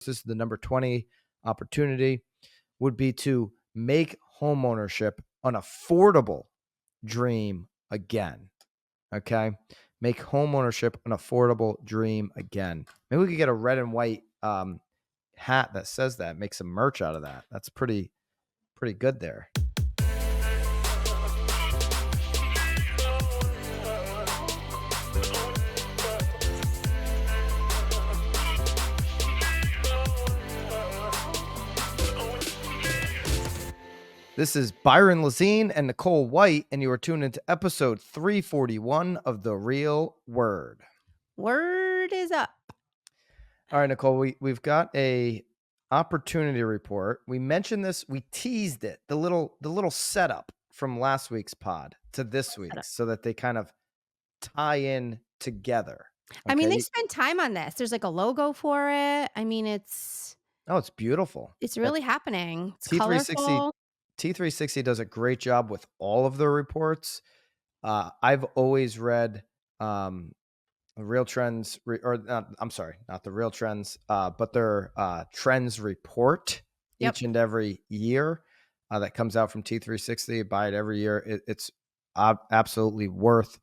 this is the number 20 opportunity, would be to make homeownership an affordable dream again. Okay. Make homeownership an affordable dream again. Maybe we could get a red and white hat that says that, make some merch out of that. That's pretty good there. This is Byron Lazine and Nicole White, and you are tuned into episode 341 of The Real Word. Word is up. All right, Nicole, we've got a opportunity report. We mentioned this, we teased it, the little setup from last week's pod to this week's, so that they kind of tie in together. Okay? I mean, they spend time on this. There's like a logo for it. I mean, it's beautiful. It's really happening. It's T360 colorful. T360 does a great job with all of their reports. I've always read Real Trends, not the Real Trends, but their Trends report each and every year that comes out from T360. I buy it every year. It's absolutely worth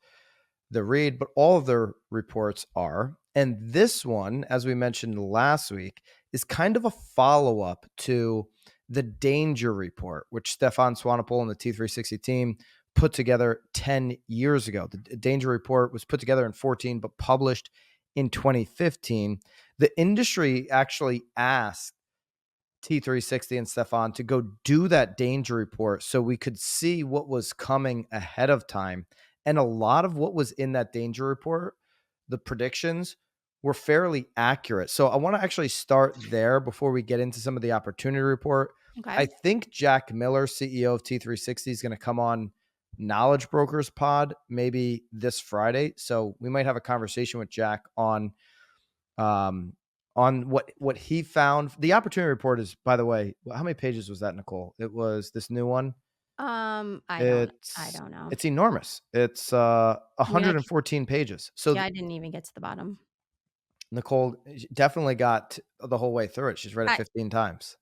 the read, but all of their reports are. And this one, as we mentioned last week, is kind of a follow-up to the D.A.N.G.E.R report, which Stefan Swanepoel and the T360 team put together 10 years ago. The D.A.N.G.E.R report was put together in 2014, but published in 2015. The industry actually asked T360 and Stefan to go do that D.A.N.G.E.R report so we could see what was coming ahead of time. And a lot of what was in that D.A.N.G.E.R report, the predictions, were fairly accurate. So I want to actually start there before we get into some of the opportunity report. Okay. I think Jack Miller, CEO of T360, is going to come on Knowledge Brokers pod maybe this Friday. So we might have a conversation with Jack on what he found. The opportunity report is, by the way, how many pages was that, Nicole? It was this new one. I don't know. It's enormous. It's 114 pages. So I didn't even get to the bottom. Nicole definitely got the whole way through it. She's read it 15 times.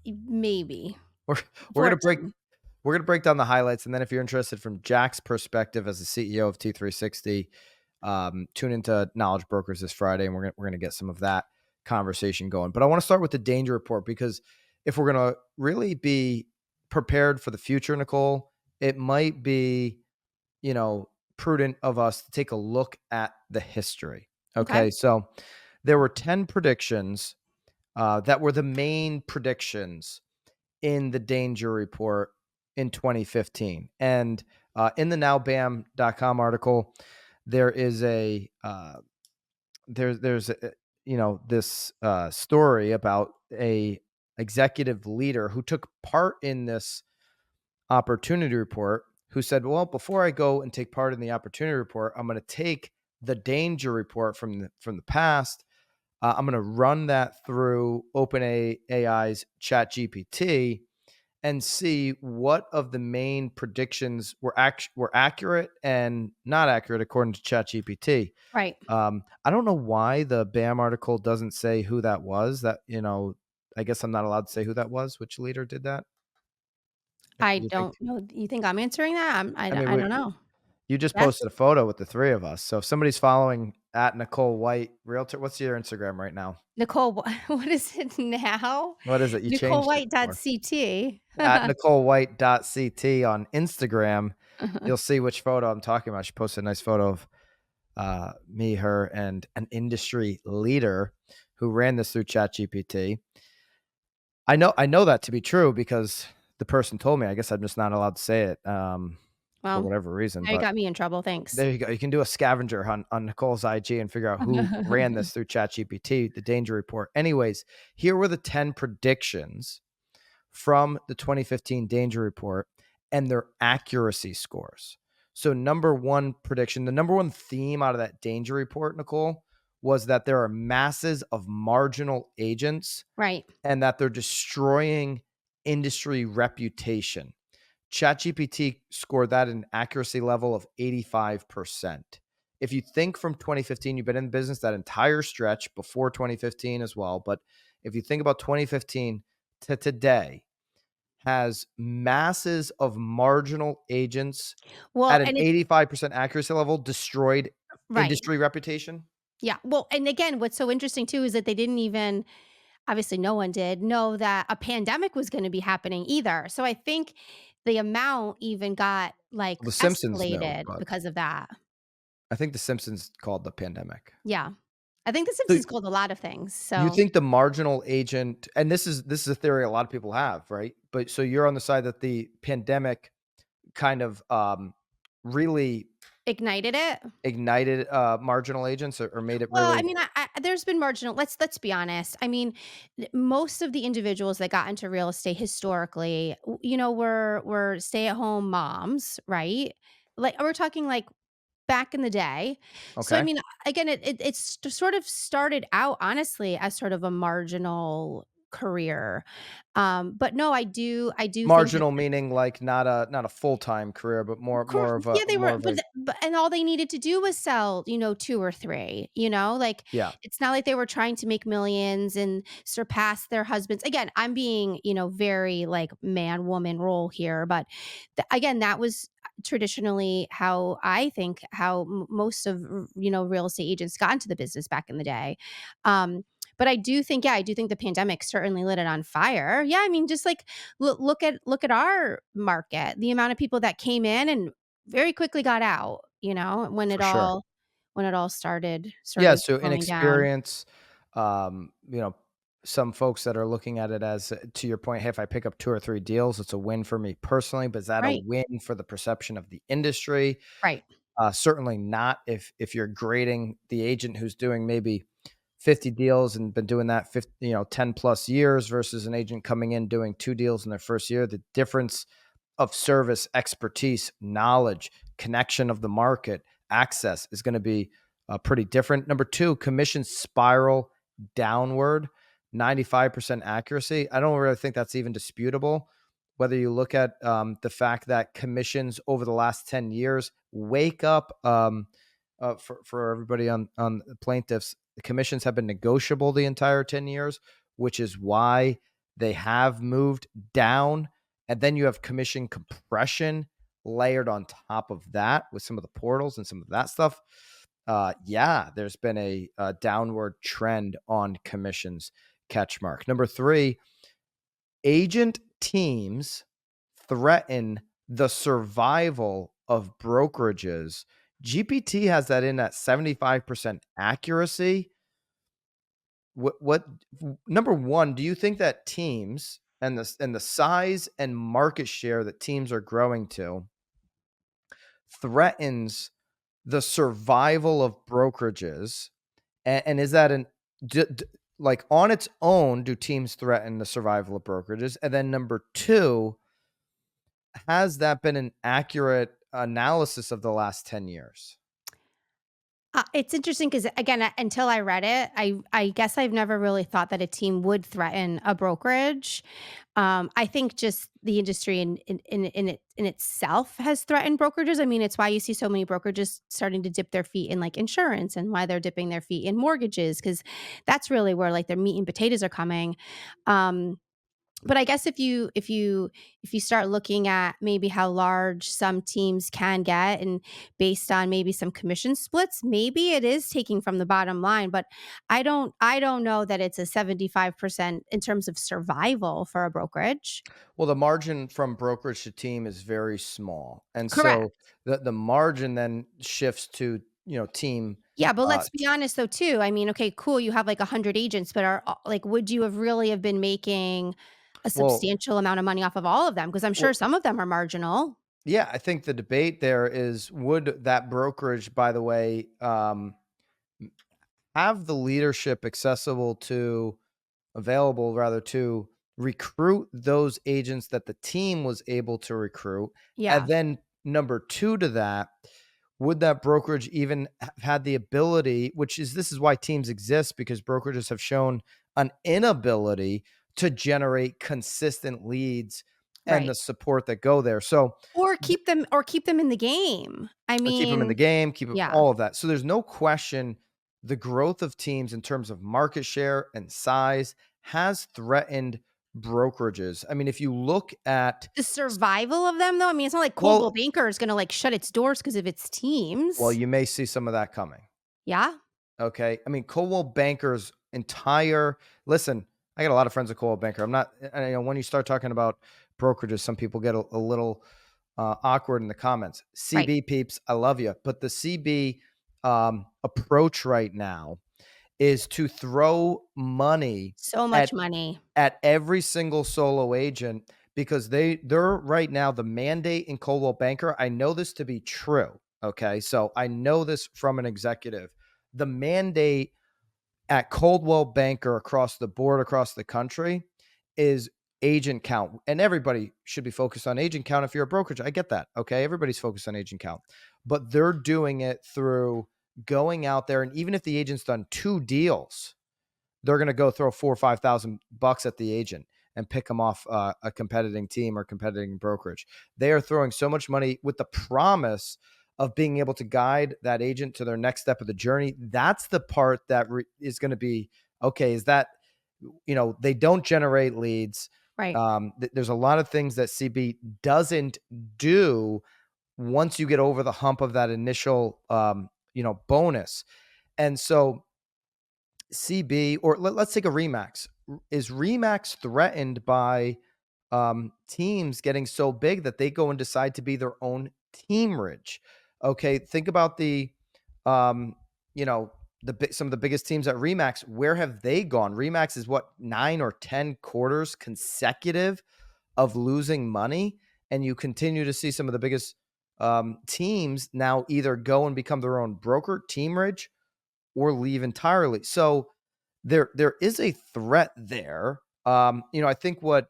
Maybe. We're gonna break down the highlights, and then if you're interested from Jack's perspective as the CEO of T360, tune into Knowledge Brokers this Friday, and we're gonna get some of that conversation going. But I want to start with the D.A.N.G.E.R report, because if we're gonna really be prepared for the future, Nicole, it might be, prudent of us to take a look at the history. Okay. So there were 10 predictions that were the main predictions in the D.A.N.G.E.R report in 2015. And in the nowbam.com article, there is this story about a executive leader who took part in this opportunity report, who said, well, before I go and take part in the opportunity report, I'm going to take the D.A.N.G.E.R report from the past. I'm going to run that through OpenAI's ChatGPT and see what of the main predictions were accurate and not accurate according to ChatGPT. Right. I don't know why the BAM article doesn't say who that was. That, I guess I'm not allowed to say who that was. Which leader did that? I don't know. You think I'm answering that? I don't know. You just posted a photo with the three of us. So if somebody's following at Nicole White Realtor, what's your Instagram right now? Nicole, what is it now? What is it? You changed it. NicoleWhite.ct. At NicoleWhite.ct on Instagram. You'll see which photo I'm talking about. She posted a nice photo of me, her, and an industry leader who ran this through ChatGPT. I know that to be true because the person told me. I guess I'm just not allowed to say it. For whatever reason. You got me in trouble. Thanks. There you go. You can do a scavenger hunt on Nicole's IG and figure out who ran this through ChatGPT, the D.A.N.G.E.R report. Anyways, here were the 10 predictions from the 2015 D.A.N.G.E.R report and their accuracy scores. So number one prediction, the number one theme out of that D.A.N.G.E.R report, Nicole, was that there are masses of marginal agents. Right. And that they're destroying industry reputation. ChatGPT scored that an accuracy level of 85%. If you think from 2015, you've been in business that entire stretch before 2015 as well, but if you think about 2015 to today, has masses of marginal agents Well, at an and it's 85% accuracy level destroyed right. industry reputation? Yeah. Well, and again, what's so interesting too is that they didn't even obviously no one did know that a pandemic was gonna be happening either. So I think the amount even got, like, Well, The Simpsons knew, escalated but because of that. I think The Simpsons called the pandemic. Yeah. I think The So Simpsons called a lot of things, you so think the marginal agent, and this is a theory a lot of people have, right? But so you're on the side that the pandemic kind of really ignited it? ignited marginal agents, or made it Well, I really mean, there's been marginal let's be honest. I mean, most of the individuals that got into real estate historically, were stay-at-home moms, right? Like, we're talking, like, back in the day. So, I okay. mean, again, it's sort of started out honestly as sort of a marginal career. But no, I do think that Marginal meaning like not a full-time career, but more Cor more of a yeah, they more were of a but and all they needed to do was sell, 2 or 3, like, yeah, it's not like they were trying to make millions and surpass their husbands. Again, I'm being, very, like, man, woman role here, but again, that was traditionally how I think how most of, real estate agents got into the business back in the day. Um, but I do think the pandemic certainly lit it on fire. Yeah, I mean, just like look at our market, the amount of people that came in and very quickly got out, when it for sure. all started Yeah, started so going down. inexperience, um, you know, some folks that are looking at it as, to your point, hey, if I pick up 2 or 3 deals, it's a win for me personally, but is that a Right, win for the perception of the industry? right, Certainly not if you're grading the agent who's doing maybe 50 deals and been doing that 50, 10 plus years versus an agent coming in doing 2 deals in their first year. The difference of service, expertise, knowledge, connection of the market, access is going to be pretty different. Number two, commissions spiral downward, 95% accuracy. I don't really think that's even disputable. Whether you look at the fact that commissions over the last 10 years wake up for everybody on the plaintiffs, the commissions have been negotiable the entire 10 years, which is why they have moved down. And then you have commission compression layered on top of that with some of the portals and some of that stuff. Yeah, there's been a downward trend on commissions. Catch mark. Number three, agent teams threaten the survival of brokerages. GPT has that in at 75% accuracy. What number one, do you think that teams and the size and market share that teams are growing to threatens the survival of brokerages? And is that like on its own, do teams threaten the survival of brokerages? And then number two, has that been an accurate analysis of the last 10 years? It's interesting because again, until I read it, I guess I've never really thought that a team would threaten a brokerage. I think just the industry in itself has threatened brokerages. I mean, it's why you see so many brokerages starting to dip their feet in, like, insurance, and why they're dipping their feet in mortgages because that's really where, like, their meat and potatoes are coming. Um, but I guess if you start looking at maybe how large some teams can get and based on maybe some commission splits, maybe it is taking from the bottom line, but I don't know that it's a 75% in terms of survival for a brokerage. Well, the margin from brokerage to team is very small. And so Correct. the margin then shifts to, team. Yeah, but Uh, let's be honest though too. I mean, okay, cool, you have like 100 agents, but like would you have really have been making a well, substantial amount of money off of all of them? Because I'm sure well, some of them are marginal. yeah, I think the debate there is, would that brokerage, by the way, have the leadership available rather, to recruit those agents that the team was able to recruit? And Yeah, then number two to that, would that brokerage even have had the ability, which is this is why teams exist, because brokerages have shown an inability to generate consistent leads and right. the support that go there. So Or keep them in the game. I keep them in the mean, game, keep yeah. all of that. So there's no question the growth of teams in terms of market share and size has threatened brokerages. I mean, if you look at The survival of them, though? I mean, it's not like Coldwell well, Banker is gonna, like, shut its doors because of its teams. you may see some of that coming. Yeah? Okay. I mean, Coldwell Banker's entire listen, I got a lot of friends at Coldwell Banker. I'm not, when you start talking about brokerages, some people get a little awkward in the comments. Right. CB peeps, I love you. But the CB approach right now is to throw money So at much money. every single solo agent because they're right now the mandate in Coldwell Banker. I know this to be true. Okay. So I know this from an executive. The mandate at Coldwell Banker across the board, across the country, is agent count. And everybody should be focused on agent count if you're a brokerage. I get that. Okay. Everybody's focused on agent count, but they're doing it through going out there. And even if the agent's done 2 deals, they're going to go throw 4 or 5 thousand bucks at the agent and pick them off a competing team or competing brokerage. They are throwing so much money with the promise of being able to guide that agent to their next step of the journey. That's the part that is going to be okay. Is that, they don't generate leads. Right. There's a lot of things that CB doesn't do once you get over the hump of that initial, bonus. And so CB, or let's take a Remax. Is Remax threatened by teams getting so big that they go and decide to be their own team ridge? Okay, think about um, you know, some of the biggest teams at Remax. Where have they gone? Remax is what, 9 or 10 quarters consecutive of losing money, and you continue to see some of the biggest teams now either go and become their own broker, team ridge, or leave entirely. So there is a threat there. I think what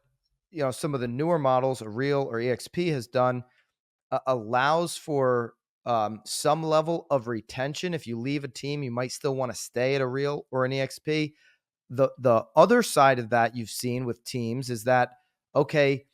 some of the newer models, a Real or EXP, has done allows for some level of retention. If you leave a team, you might still want to stay at a Real or an EXP. The other side of that you've seen with teams is that okay,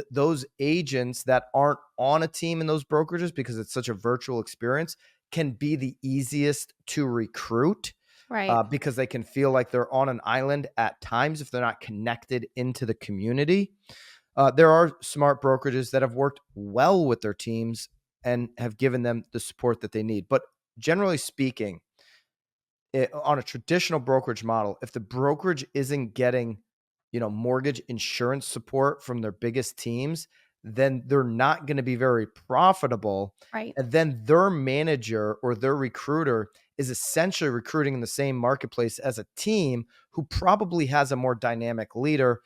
those agents that aren't on a team in those brokerages, because it's such a virtual experience, can be the easiest to recruit Right. because they can feel like they're on an island at times if they're not connected into the community. There are smart brokerages that have worked well with their teams and have given them the support that they need. But generally speaking, on a traditional brokerage model, if the brokerage isn't getting, mortgage insurance support from their biggest teams, then they're not going to be very profitable. Right. And then their manager or their recruiter is essentially recruiting in the same marketplace as a team who probably has a more dynamic leader.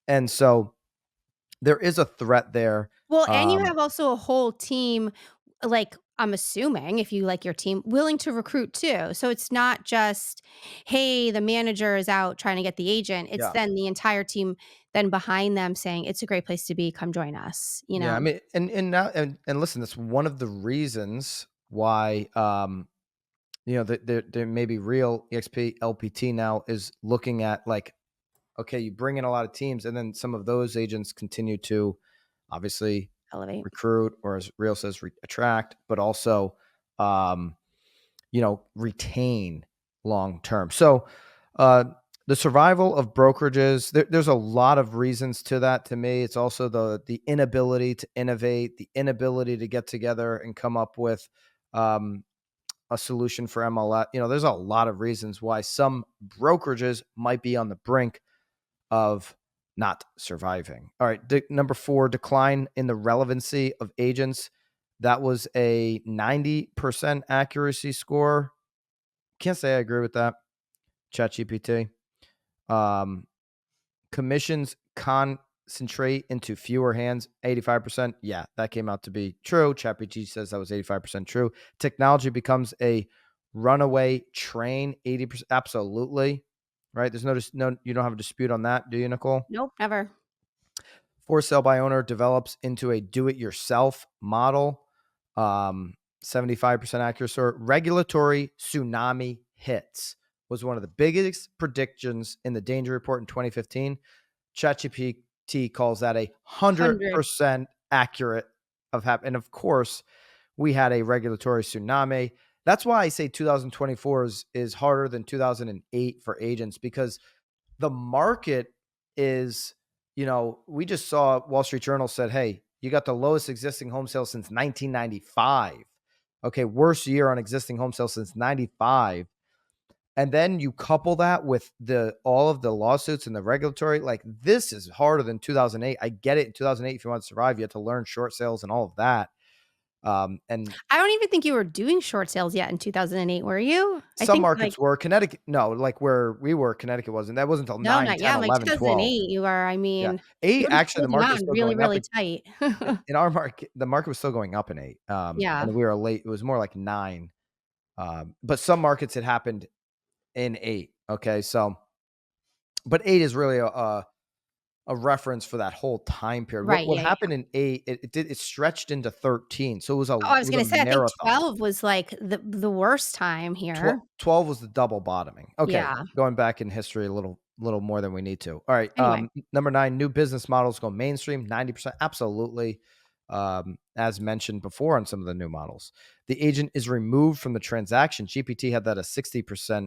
And so there is a threat there. Well, and you Um, have also a whole team, like, I'm assuming if you like your team, willing to recruit too. So it's not just, hey, the manager is out trying to get the agent. It's yeah. then the entire team then behind them saying, it's a great place to be. Come join us, you Yeah, I know? mean, and now and listen, that's one of the reasons why there may be Real EXP LPT now is looking at like, okay, you bring in a lot of teams, and then some of those agents continue to obviously Elevate. recruit, or as Real says, attract, but also um, retain long term. So uh, the survival of brokerages, there's a lot of reasons to that. To me, it's also the inability to innovate, the inability to get together and come up with um, a solution for MLS. There's a lot of reasons why some brokerages might be on the brink of not surviving. All right, number 4, decline in the relevancy of agents. That was a 90% accuracy score. Can't say I agree with that. ChatGPT. Um, Commissions concentrate into fewer hands, 85%. Yeah, that came out to be true. ChatGPT says that was 85% true. Technology becomes a runaway train, 80%. Absolutely. Right. There's no, you don't have a dispute on that, do you, Nicole? Nope, never. For sale by owner develops into a do it yourself model. 75% accuracy. Regulatory tsunami hits was one of the biggest predictions in the danger report in 2015. ChatGPT calls that 100. 100% accurate of happen. And of course, we had a regulatory tsunami. That's why I say 2024 is harder than 2008 for agents, because The market is, we just saw Wall Street Journal said, hey, you got the lowest existing home sales since 1995. Okay, worst year on existing home sales since 95. And then you couple that with the all of the lawsuits and the regulatory, like this is harder than 2008. I get it. In 2008, if you want to survive, you had to learn short sales and all of that. And I don't even think you were doing short sales yet in 2008, were you? I some think, like markets were. Connecticut, no, like where we were, Connecticut wasn't. That wasn't until no, 9, not 10, yet, like 11, 12. 2008, you are I Yeah. mean, you 8, were just actually, the holding market was on still really, going up. really tight. In our market, the market was still going up in 8. Yeah, And we were late. It was more like 9. But some markets it happened in 8. Okay. So, but 8 is really a reference for that whole time period. right, What yeah, yeah. happened in 8, it stretched into 13. So Oh, I it was was a gonna say, I think marathon. 12 was, like, the worst time here. 12 was the double bottoming. Okay, Yeah, going back in history a little more than we need to. All right, anyway. number 9, new business models go mainstream, 90%, absolutely. As mentioned before on some of the new models. The agent is removed from the transaction. GPT had that a 60%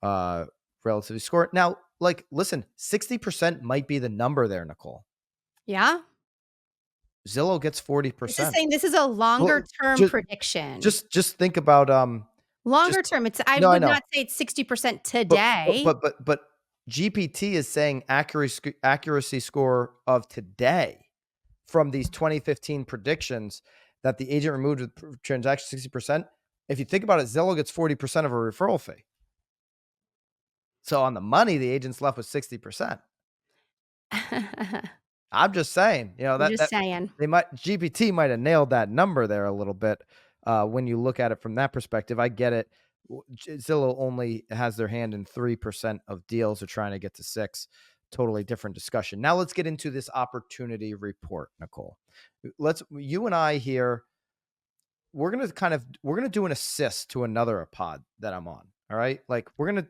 uh, relativity score. Now, like, listen, 60% might be the number there, Nicole. Yeah? Zillow gets This is 40%. saying this is a longer Well, term just prediction. think about just Longer term, it's I no, I would know. not say it's 60% But today. GPT is saying accuracy score of today from these 2015 predictions that the agent removed with transaction 60%. If you think about it, Zillow gets 40% of a referral fee. So on the money, the agent's left with 60%. I'm just saying, You're that just saying. they might GPT might have nailed that number there a little bit when you look at it from that perspective. I get it. Zillow only has their hand in 3% of deals. They're trying to get to 6. Totally different discussion. Now let's get into this opportunity report, Nicole. You and I here. We're gonna do an assist to another pod that I'm on. All right, like we're gonna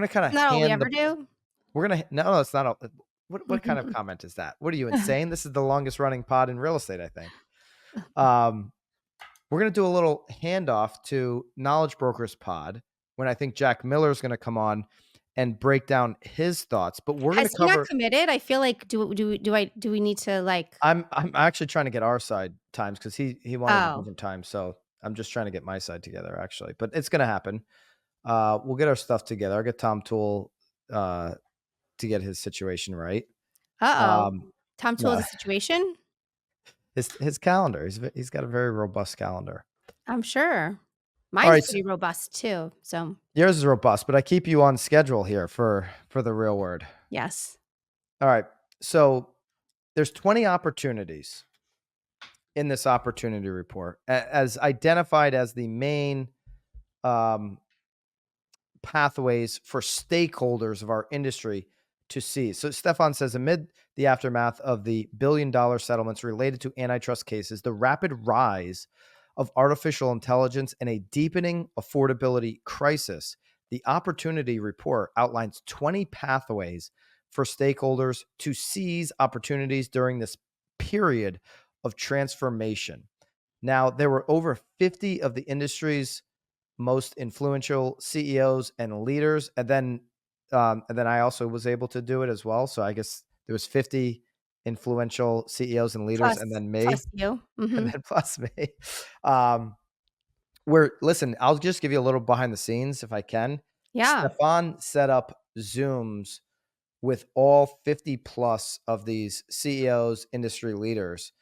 kind of Isn't that all we hand the ever do? we're gonna no, it's not a what kind of comment is that? What are you insane? This is the longest running pod in real estate, I think. Um, we're gonna do a little handoff to Knowledge Brokers Pod when I think Jack Miller is gonna come on and break down his thoughts. But we're gonna Has he not cover. committed? I feel like do we need to, like I'm actually trying to get our side times because he wanted a oh, different time, so I'm just trying to get my side together actually. But it's gonna happen. We'll get our stuff together. I'll get Tom Tool to get his situation right. uh-oh. Um, Tom Tool has no, a situation? his calendar. He's got a very robust calendar. I'm sure. All Mine's right, pretty robust too, so yours is robust, but I keep you on schedule here for the real word. yes. All right, so there's 20 opportunities in this opportunity report as identified as the main um, pathways for stakeholders of our industry to see. So Stefan says, amid the aftermath of the billion-dollar settlements related to antitrust cases, the rapid rise of artificial intelligence and a deepening affordability crisis, the Opportunity Report outlines 20 pathways for stakeholders to seize opportunities during this period of transformation. Now, there were over 50 of the industry's most influential CEOs and leaders, and then I also was able to do it as well. So I guess there was 50 influential CEOs and leaders, and then me, Plus you. and Mhm. then plus me. Um, where listen, I'll just give you a little behind the scenes if I can. Yeah. Stefan set up Zooms with all 50 plus of these CEOs, industry leaders,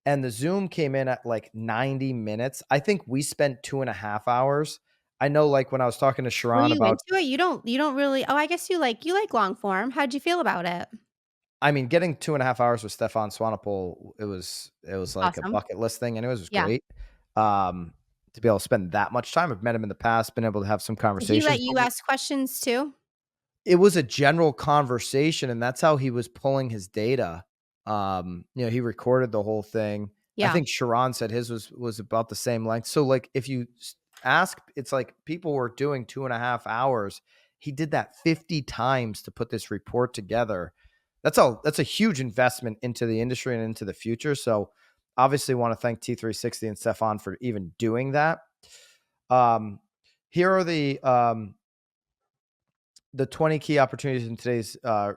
and the Zoom came in at like 90 minutes. I think we spent 2.5 hours. I know, like when I was talking to Were Sharon you about, into it? You don't really I guess you like long form. How'd you feel about it? I mean, getting 2.5 hours with Stefan Swanepoel, it was like a Awesome. bucket list thing, and it was Yeah. great. Um, to be able to spend that much time. I've met him in the past, been able to have some Did he conversations, let but you ask questions too? it was a general conversation, and that's how he was pulling his data. He recorded the whole thing. I Yeah. think Sharon said his was about the same length. So, like, if you ask, it's like people were doing 2.5 hours. He did that 50 times to put this report together. That's a huge investment into the industry and into the future. So, obviously, want to thank T360 and Stefan for even doing that. Um, here are the the 20 key opportunities in today's uh,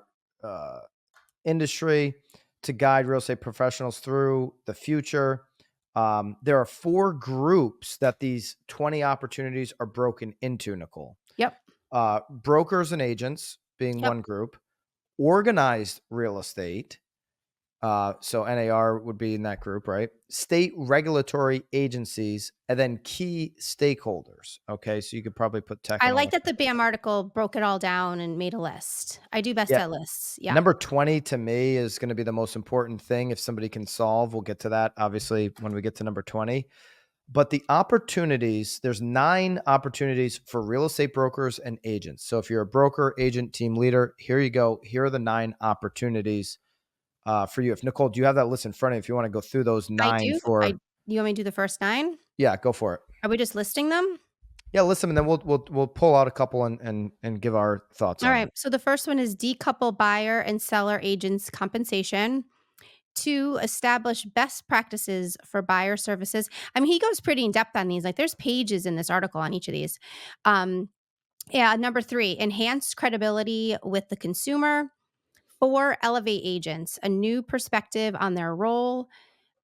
industry to guide real estate professionals through the future. There are 4 groups that these 20 opportunities are broken into, Nicole. Yep. Brokers and agents being Yep. one group, organized real estate. So NAR would be in that group, right? State regulatory agencies, and then key stakeholders. Okay, so you could probably put tech I and all like that that stuff. the BAM article broke it all down and made a list. I do best Yeah, at lists. Yeah. number 20 to me is going to be the most important thing. If somebody can solve, we'll get to that obviously when we get to number 20. But the opportunities, there's 9 opportunities for real estate brokers and agents. So if you're a broker, agent, team leader, here you go. Here are the 9 opportunities for you. If Nicole, do you have that list in front of you? If you want to go through those I 9 do. for, You want me to do the first 9? yeah, go for it. Are we just listing them? Yeah, listen, and then we'll pull out a couple and give our thoughts All on right. them. So the first one is decouple buyer and seller agents compensation. 2, establish best practices for buyer services. I mean, he goes pretty in depth on these. Like there's pages in this article on each of these. Um, yeah, number 3, enhance credibility with the consumer. 4, elevate agents, a new perspective on their role.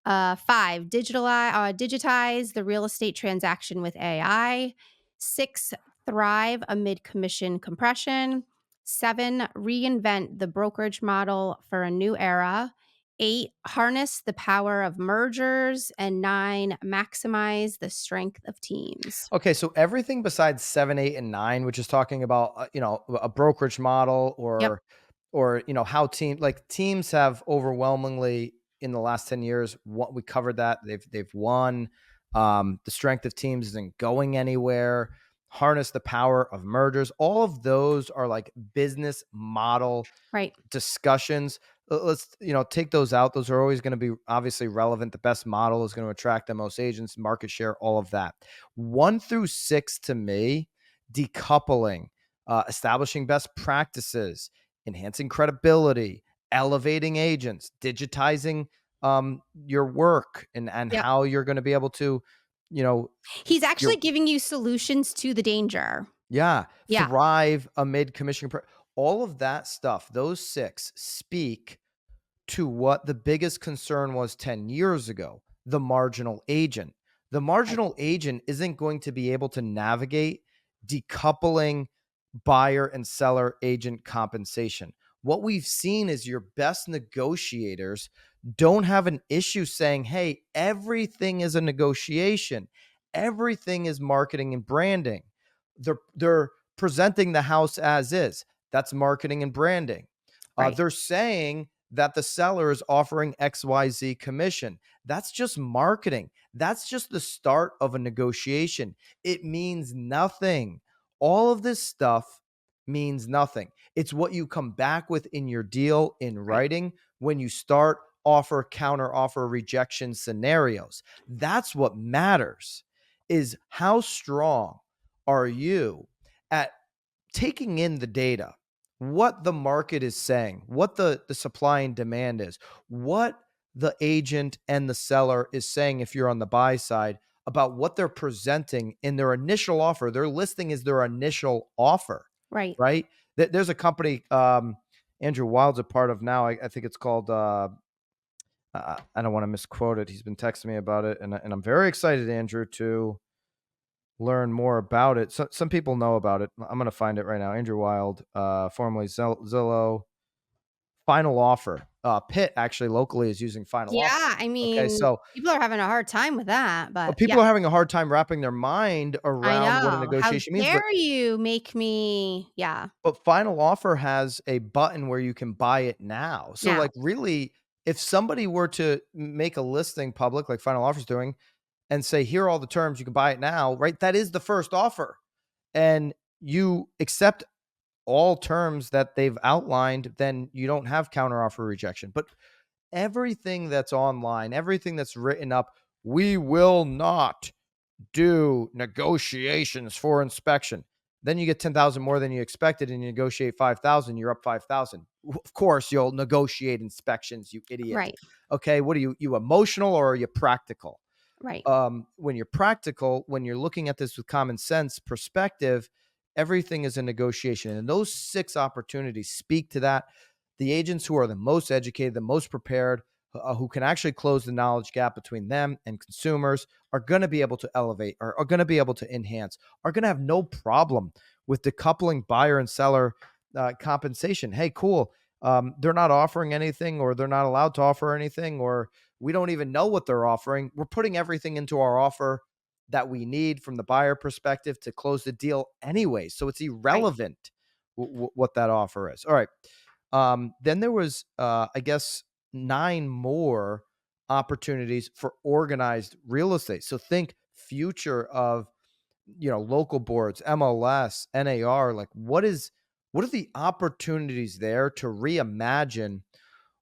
5, digitize the real estate transaction with AI. 6, thrive amid commission compression. 7, reinvent the brokerage model for a new era. 8, harness the power of mergers. And 9, maximize the strength of teams. Okay, so everything besides 7, 8, and 9, which is talking about a brokerage model Yep. or how teams have overwhelmingly in the last 10 years, what we covered that they've won. The strength of teams isn't going anywhere. Harness the power of mergers. All of those are like business model Right. discussions. Let's take those out. Those are always going to be obviously relevant. The best model is going to attract the most agents, market share, all of that. 1 through 6 to me, decoupling, establishing best practices, enhancing credibility, elevating agents, digitizing your work and Yep. how you're going to be able to, you know, He's your actually giving you solutions to the danger. yeah, Yeah. thrive amid commission. All of that stuff, those 6 speak to what the biggest concern was 10 years ago, the marginal agent. The Right. marginal agent isn't going to be able to navigate decoupling buyer and seller agent compensation. What we've seen is your best negotiators don't have an issue saying, hey, everything is a negotiation, everything is marketing and branding. They're presenting the house as is. That's marketing and branding. Right. They're saying that the seller is offering XYZ commission. That's just marketing. That's just the start of a negotiation. It means nothing. All of this stuff means nothing. It's what you come back with in your deal in Right. writing when you start offer, counter offer, rejection scenarios. That's what matters is how strong are you at taking in the data, what the market is saying, what the supply and demand is, what the agent and the seller is saying if you're on the buy side about what they're presenting in their initial offer. Their listing is their initial offer, Right. right? There's a company Andrew Wild's a part of now. I think it's called I don't want to misquote it. He's been texting me about it, and I'm very excited, Andrew, to learn more about it. So, some people know about it. I'm going to find it right now. Andrew Wild, formerly Zillow, Final Offer. Pitt actually locally is using Final Offer. Yeah, I Okay, mean, so people are having a hard time with that, but people yeah, are having a hard time wrapping their mind I around what a know. How negotiation means. dare you make me But Final Offer has a button where you can buy it now. So now. like really, if somebody were to make a listing public, like Final Offer's doing, and say, here are all the terms, you can buy it now, right? That is the first offer. And you accept all terms that they've outlined, then you don't have counteroffer rejection. But everything that's online, everything that's written up, we will not do negotiations for inspection. Then you get 10,000 more than you expected and you negotiate 5,000, you're up 5,000. Of course, you'll negotiate inspections, you idiot. Right, Okay, what are you emotional or are you practical? right, When you're practical, when you're looking at this with common sense perspective, Everything is a negotiation. And those 6 opportunities speak to that. The agents who are the most educated, the most prepared, who can actually close the knowledge gap between them and consumers are going to be able to elevate, are going to be able to enhance, are going to have no problem with decoupling buyer and seller compensation. Hey, cool. They're not offering anything, or they're not allowed to offer anything, or we don't even know what they're offering. We're putting everything into our offer that we need from the buyer perspective to close the deal anyway. So it's Right. irrelevant what that offer is. All right. Then there was, I guess, 9 more opportunities for organized real estate. So think future of, local boards, MLS, NAR. Like, what are the opportunities there to reimagine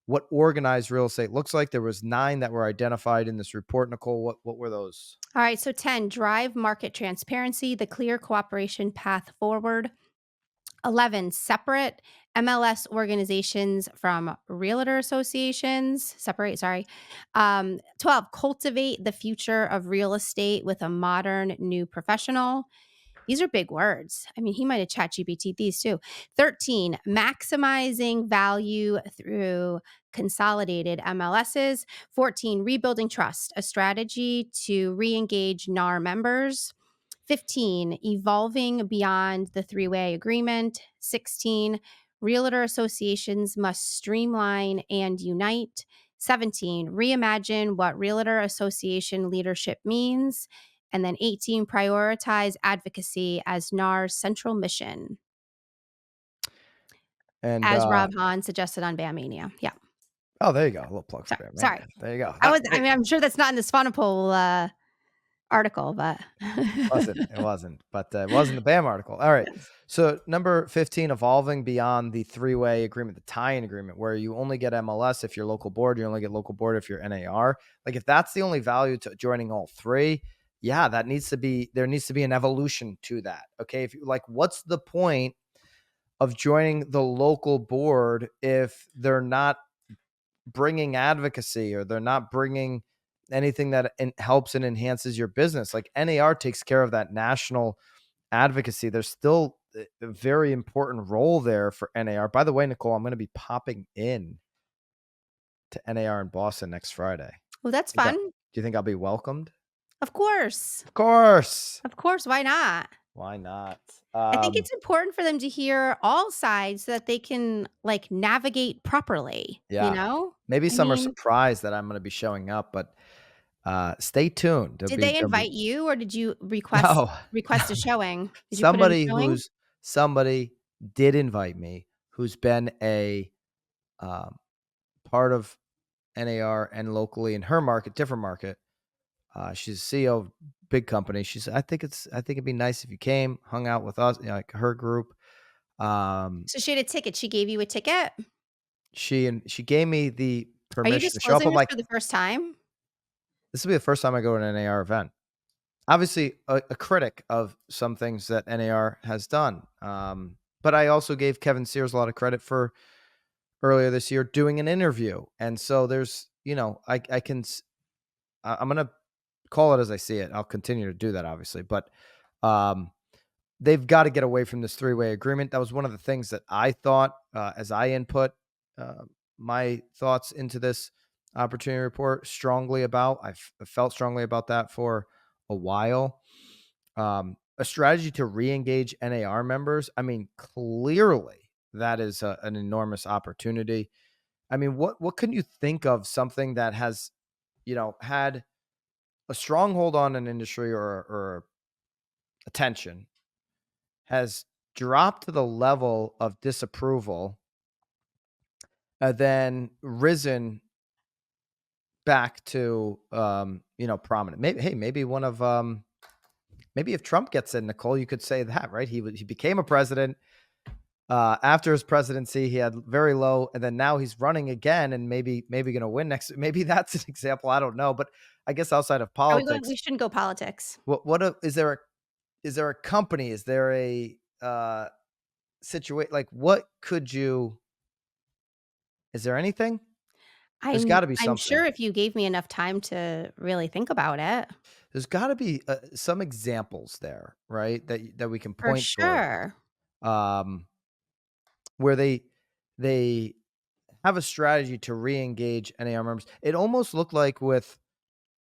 what organized real estate looks like? There was 9 that were identified in this report. Nicole, what were those? All right, so 10, drive market transparency, the clear cooperation path forward. 11, separate MLS organizations from realtor associations. Separate, sorry. 12, cultivate the future of real estate with a modern new professional. These are big words. I mean, he might have chat GPT these too. 13, maximizing value through consolidated MLSs. 14, rebuilding trust, a strategy to re engage NAR members. 15, evolving beyond the three-way agreement. 16, realtor associations must streamline and unite. 17, reimagine what realtor association leadership means. And then 18, prioritize advocacy as NAR's central mission, And as Rob Hahn suggested on BAM Mania. Yeah. oh, there you go. A little plug for Sorry. Bear Sorry. Mania. There you go. I mean, I'm sure that's not in the Swanepoel article, but It wasn't, but it was in the BAM article. All right. yes. So number 15, evolving beyond the three-way agreement, the tie-in agreement, where you only get MLS if you're local board, you only get local board if you're NAR. Like, if that's the only value to joining all three, yeah, there needs to be an evolution to that. Okay. If you like, what's the point of joining the local board if they're not bringing advocacy, or they're not bringing anything that helps and enhances your business? Like, NAR takes care of that national advocacy. There's still a very important role there for NAR. By the way, Nicole, I'm going to be popping in to NAR in Boston next Friday. Well, that's Do fun. you think I'll be welcomed? Of course. Of course. Of course. Why not? Why not? I think it's important for them to hear all sides so that they can, like, navigate properly, you Yeah. know? Maybe I some are mean, surprised that I'm going to be showing up, but stay tuned. did they There'll be invite you or did you request no, request a showing? Did you put in a somebody showing? somebody did invite me, who's been a um, part of NAR and locally in her market, different market. She's a CEO of big company. She said, I think it'd be nice if you came, hung out with us, like her group. Um, So she had a ticket. She gave you a ticket? she gave me the Are you permission to show up. disclosing I'm this like, for the first time? this will be the first time I go to an NAR event. Obviously, a critic of some things that NAR has done. But I also gave Kevin Sears a lot of credit for earlier this year doing an interview. And so there's, I can, I'm going to call it as I see it. I'll continue to do that, obviously. But um, they've got to get away from this three-way agreement. That was one of the things that I thought as I input uh, my thoughts into this opportunity report strongly about. I've felt strongly about that for a while. A strategy to re-engage NAR members. I mean, clearly that is an enormous opportunity. I mean, what can you think of, something that has, had a stronghold on an industry, or attention, has dropped to the level of disapproval, and then risen back to prominent. Maybe one of maybe if Trump gets in, Nicole, you could say that, right? He became a president. After his presidency, he had very low, and then now he's running again, and maybe going to win next. Maybe that's an example. I don't know, but I guess outside of Are we going we politics, shouldn't go politics. is there a company? Is there a situation? Like, what could you? Is there anything? There's I'm gotta be I'm something. sure if you gave me enough time to really think about it. There's gotta be, some examples there, right, that we can For point towards, sure. um, where they have a strategy to re-engage NAR members. It almost looked like with,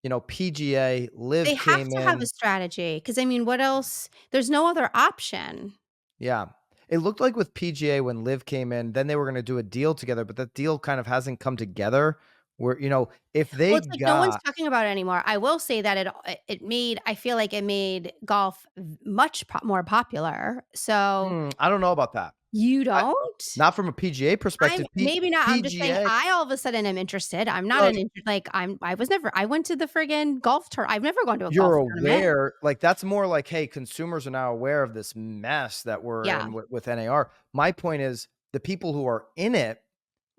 PGA, They Liv have came to have a in. strategy because I mean, what else? There's no other option. Yeah. It looked like with PGA when Liv came in, then they were gonna do a deal together, but that deal kind of hasn't come together where, if Well, they it's like no one's got talking about it anymore. I will say that it made I feel like it made golf much more popular. So, I don't know about that. you I don't? not from a PGA I'm perspective. maybe not, I'm just saying PGA I all of a sudden am interested. I'm not look, an like, I was never I went to the friggin' golf tour I've never gone to a you're golf tournament. aware, like, that's more like, "Hey, consumers are now aware of this mess that we're Yeah, in with NAR." My point is the people who are in it,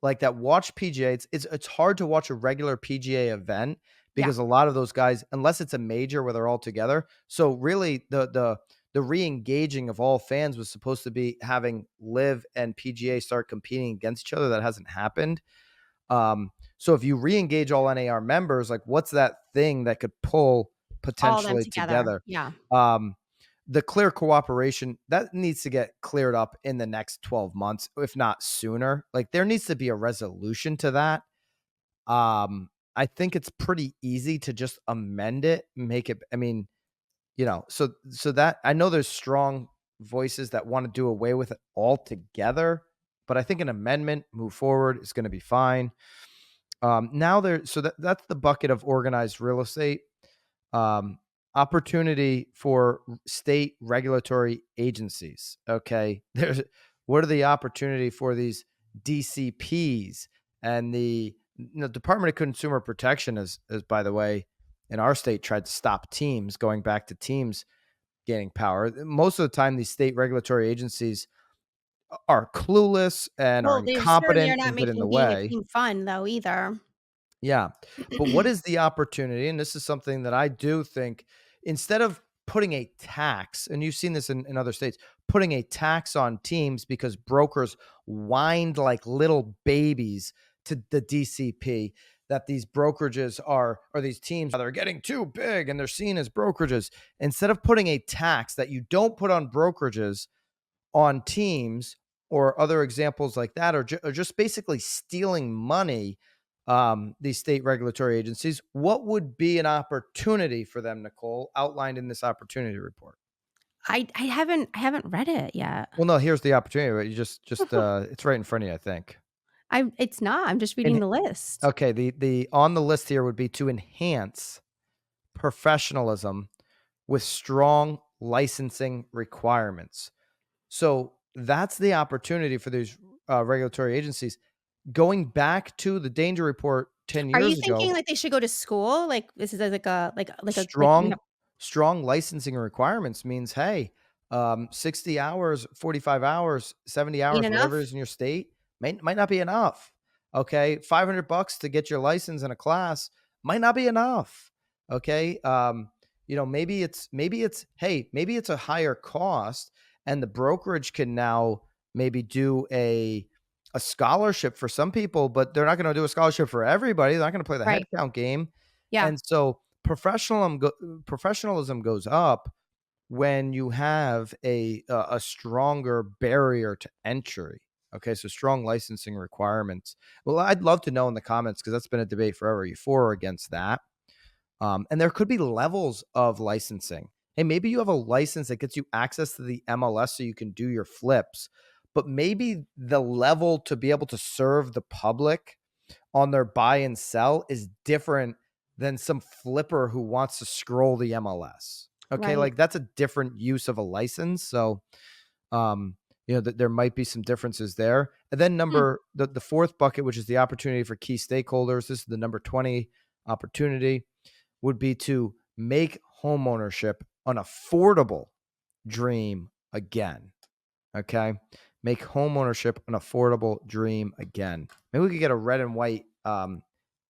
like, that watch PGA, it's hard to watch a regular PGA event yeah, because a lot of those guys, unless it's a major where they're all together. So really the re-engaging of all fans was supposed to be having Live and PGA start competing against each other. That hasn't happened. So if you re-engage all NAR members, like, what's that thing that could pull all of them potentially together. together? Yeah. Um, the clear cooperation that needs to get cleared up in the next 12 months, if not sooner. Like, there needs to be a resolution to that. I think it's pretty easy to just amend it, make it. I mean, so that I know there's strong voices that want to do away with it altogether, but I think an amendment, move forward, is going to be fine. Now there, so that's the bucket of organized real estate. Um, Opportunity for state regulatory agencies. Okay, there's what are the opportunity for these DCPs and the Department of Consumer Protection is by the way in our state tried to stop teams going back to teams gaining power. Most of the time, these state regulatory agencies are clueless and are Well, they certainly are incompetent not and get in the making being a way. team fun though either. Yeah. But what is the opportunity? And this is something that I do think instead of putting a tax, and you've seen this in other states, putting a tax on teams because brokers whined like little babies to the DCP that these brokerages are, or these teams are getting too big and they're seen as brokerages. Instead of putting a tax that you don't put on brokerages on teams or other examples like that, or just basically stealing money, these state regulatory agencies, what would be an opportunity for them, Nicole, outlined in this opportunity report? I haven't read it yet. Well, no, here's the opportunity. Right? You just it's right in front of you, I think. It's not, I'm just reading And the list. okay, the on the list here would be to enhance professionalism with strong licensing requirements. So that's the opportunity for these regulatory agencies. Going back to the danger report 10 Are you years thinking ago, like they should go to school? Like, this is like you strong have strong licensing requirements means, hey, 60 hours, 45 hours, 70 ain't hours, whatever it enough? is in your state might not be enough. Okay, $500 to get your license in a class might not be enough. Okay, maybe it's a higher cost, and the brokerage can now maybe do a scholarship for some people, but they're not going to do a scholarship for everybody. They're not going to play the Right. headcount game, Yeah. and so professionalism goes up when you have a stronger barrier to entry. Okay, so strong licensing requirements. Well, I'd love to know in the comments because that's been a debate forever. You for or against that? And there could be levels of licensing. Hey, maybe you have a license that gets you access to the MLS so you can do your flips, but maybe the level to be able to serve the public on their buy and sell is different than some flipper who wants to scroll the MLS. Okay, Right. like that's a different use of a license. So, there might be some differences there. And then Hmm. the fourth bucket, which is the opportunity for key stakeholders. This is the number 20 opportunity would be to make homeownership an affordable dream again. Okay. Make homeownership an affordable dream again. Maybe we could get a red and white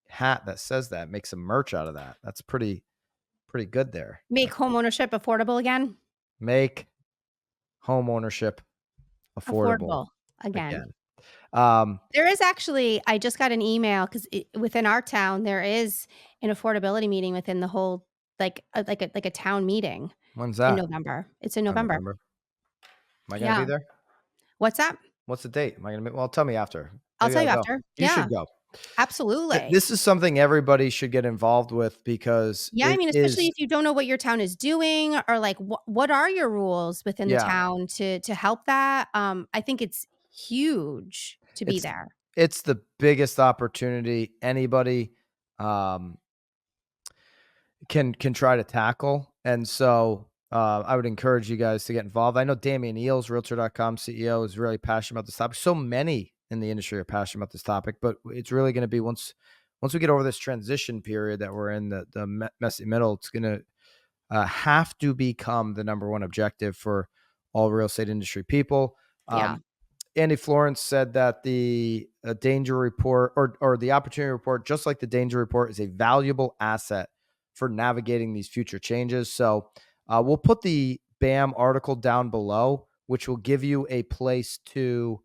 hat that says that, make some merch out of that. That's pretty good there. Make That's pretty, homeownership affordable again? make homeownership affordable Affordable again. again. Um, There is actually I just got an email 'cause within our town, there is an affordability meeting within the whole like a town meeting when's in that? November. It's in Oh, November. November. Am I gonna be Yeah. there? What's that? What's the date? Am I gonna be well, tell me after. I'll Maybe tell I'll you go. after. You should Yeah, go. absolutely. This is something everybody should get involved with because Yeah, I it mean, especially is if you don't know what your town is doing or, like, what are your rules within the yeah, town to help that? I think it's huge to be it's there. it's the biggest opportunity anybody, um, can try to tackle, and so, I would encourage you guys to get involved. I know Damian Eales, Realtor.com CEO, is really passionate about this topic. So many in the industry are passionate about this topic, but it's really gonna be once we get over this transition period that we're in, the messy middle, it's gonna, have to become the number one objective for all real estate industry people. Yeah, Andy Florence said that the danger report or the opportunity report, just like the danger report, is a valuable asset for navigating these future changes. So we'll put the BAM article down below, which will give you a place to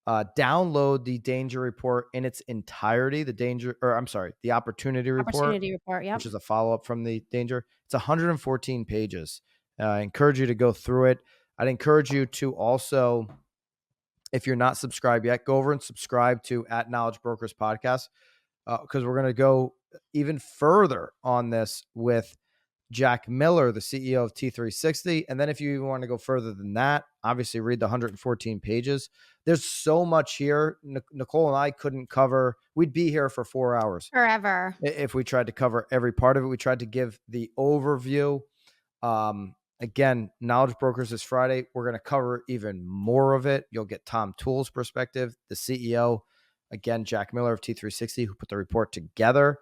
download the danger report in its entirety. The opportunity report, opportunity report, yep. which is a follow up from the danger. It's 114 pages. I encourage you to go through it. I'd encourage you to also, if you're not subscribed yet, go over and subscribe to at Knowledge Brokers Podcast, because we're going to go even further on this with Jack Miller, the CEO of T360. And then if you even want to go further than that, obviously read the 114 pages. There's so much here. Nicole and I couldn't cover, we'd be here for 4 hours Forever. if we tried to cover every part of it. We tried to give the overview. Again, Knowledge Brokers is Friday. We're going to cover even more of it. You'll get Tom Toole's perspective, the CEO, again, Jack Miller of T360, who put the report together.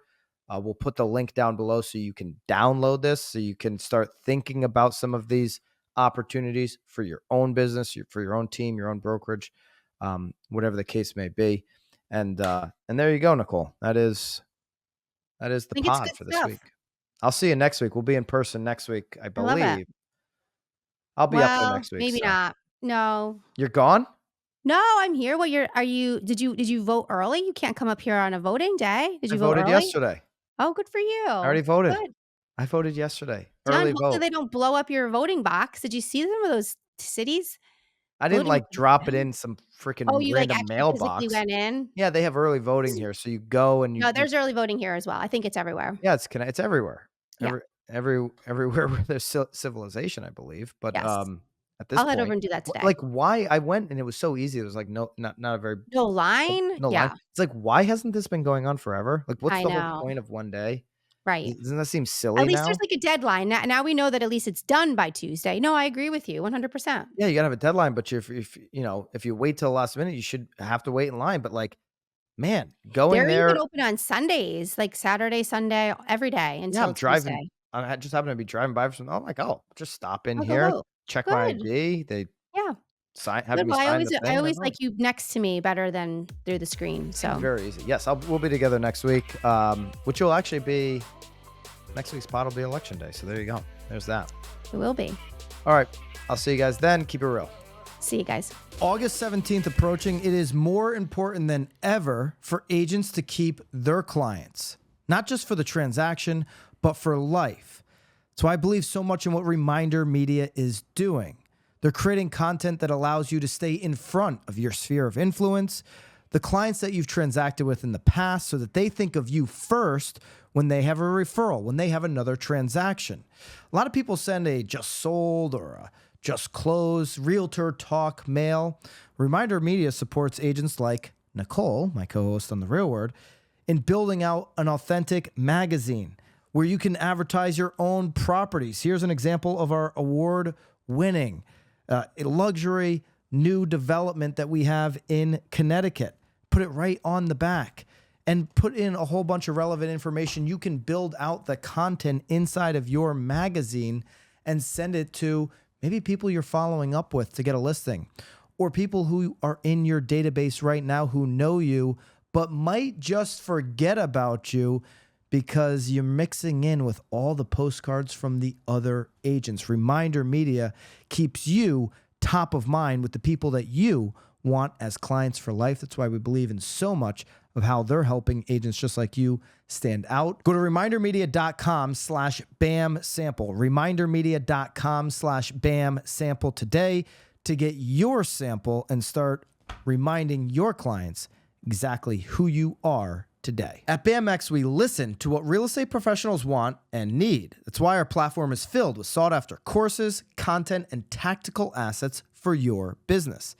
We'll put the link down below so you can download this, so you can start thinking about some of these opportunities for your own business, for your own team, your own brokerage, whatever the case may be. And there you go, Nicole. That is I the think it's pod good for this stuff. week. I'll see you next week. We'll be in person next week, I I love it. believe. I'll be up there Well, next week. maybe So not. No. you're gone? No, I'm here. What you're are you did you vote early? You can't come up here on a voting day. Did I you vote voted early? yesterday. Oh, good for I already you. voted. Good. I voted yesterday. Done. Early Hopefully, vote. they don't blow up your voting box. Did you see some of those cities I didn't voting with like the drop it ballot? in some Oh, freaking you, like, random actually physically mailbox. went in? Yeah, they have early voting here. So you go and No, you there's early voting here as well. I think it's everywhere. yeah, it's everywhere. Yeah. Everywhere where there's civilization, I believe. But Yes. at this I'll head over point, and do that today. like why I went and it was so easy. It was like no, not a very No line? no line. Yeah. It's like, why hasn't this been going on forever? Like, what's I the whole know. point of one day? Right. Doesn't that seem At silly least there's, now? like, a deadline. Now we know that at least it's done by Tuesday. No, I agree with you 100%. Yeah, you gotta have a deadline, but if if you wait till the last minute, you should have to wait in line. But like, man, going They're even there, open on Sundays, like Saturday, Sunday, every day yeah, I'm until driving. Tuesday. I just happen to be driving by from. I'm like, oh, just stop in I'll go here, vote. check my Good. ID. They Yeah. have Good. me Well, sign the I thing, and I always like vote. you next to me better than through the screen, Seems so very easy. Yes, we'll be together next week, which will actually be next week's pod will be election day. So there you go. There's that. it will be. All right, I'll see you guys then. Keep it real. See you guys. August 17th approaching, it is more important than ever for agents to keep their clients, not just for the transaction, but for life. So I believe so much in what Reminder Media is doing. They're creating content that allows you to stay in front of your sphere of influence, the clients that you've transacted with in the past, so that they think of you first when they have a referral, when they have another transaction. A lot of people send a just sold or a just closed realtor talk mail. Reminder Media supports agents like Nicole, my co-host on The Real Word, in building out an authentic magazine where you can advertise your own properties. Here's an example of our award-winning luxury new development that we have in Connecticut. Put it right on the back and put in a whole bunch of relevant information. You can build out the content inside of your magazine and send it to maybe people you're following up with to get a listing, or people who are in your database right now who know you but might just forget about you because you're mixing in with all the postcards from the other agents. Reminder Media keeps you top of mind with the people that you want as clients for life. That's why we believe in so much of how they're helping agents just like you stand out. Go to remindermedia.com/BAM sample. Remindermedia.com/BAM sample today to get your sample and start reminding your clients exactly who you are today. At BAMX, we listen to what real estate professionals want and need. That's why our platform is filled with sought-after courses, content, and tactical assets for your business.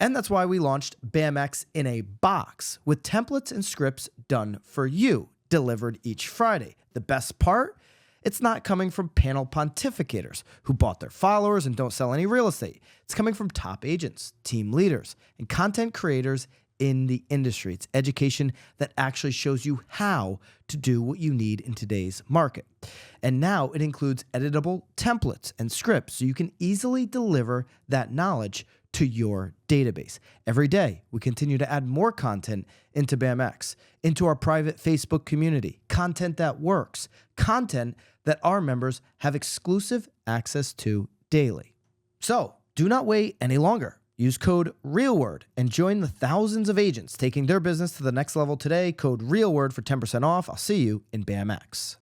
And that's why we launched BAMX in a box with templates and scripts done for you, delivered each Friday. The best part? It's not coming from panel pontificators who bought their followers and don't sell any real estate. It's coming from top agents, team leaders, and content creators in the industry. It's education that actually shows you how to do what you need in today's market. And now it includes editable templates and scripts so you can easily deliver that knowledge to your database. Every day, we continue to add more content into BAMX, into our private Facebook community, content that works, content that our members have exclusive access to daily. So do not wait any longer. Use code REALWORD and join the thousands of agents taking their business to the next level today. Code REALWORD for 10% off. I'll see you in BAMX.